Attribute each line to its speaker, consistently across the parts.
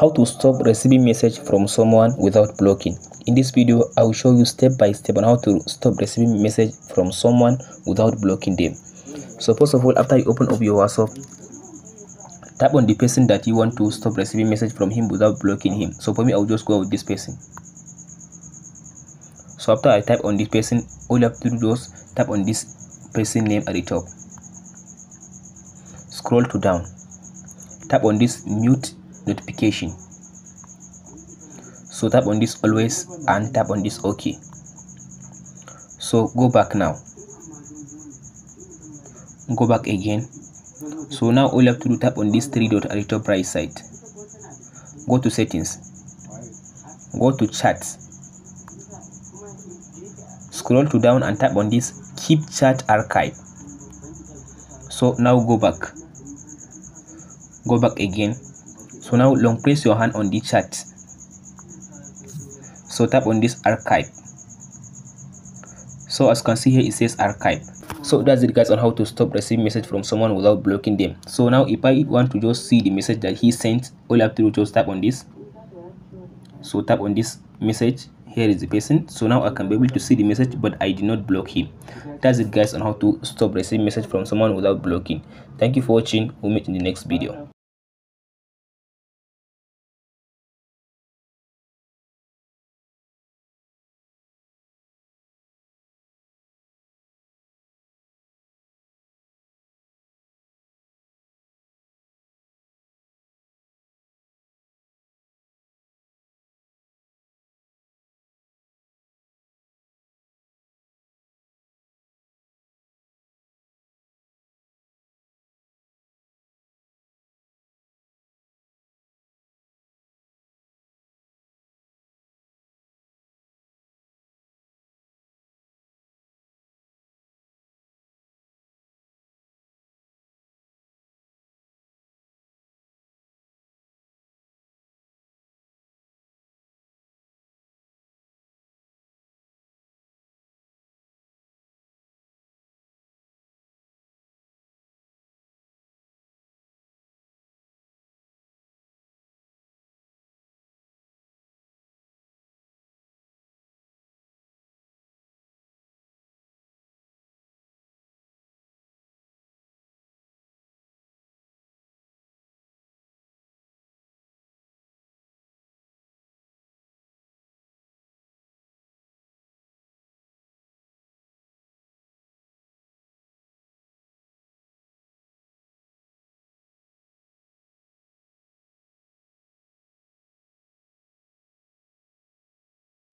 Speaker 1: How to stop receiving message from someone without blocking. In this video, I will show you step by step on how to stop receiving message from someone without blocking them. So first of all, after you open up your WhatsApp, tap on the person that you want to stop receiving message from him without blocking him. So for me, I will just go with this person. So after I type on this person, all you have to do is tap on this person name at the top. Scroll to down. Tap on this mute notification. So tap on this always and tap on this OK. So go back now. Go back again. So now all you have to do, tap on this three dot at the top right side. Go to settings. Go to chats. Scroll to down and tap on this keep chat archive. So now go back. Go back again. So now long press your hand on the chat. So tap on this archive. So as you can see here, it says archive. So that's it guys on how to stop receiving message from someone without blocking them. So now if I want to just see the message that he sent, all I have to do is just tap on this. So tap on this message. Here is the person. So now I can be able to see the message, but I did not block him. That's it guys on how to stop receiving message from someone without blocking. Thank you for watching. We'll meet in the next video.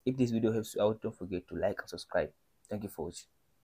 Speaker 1: If this video helps you out, don't forget to like and subscribe. Thank you for watching.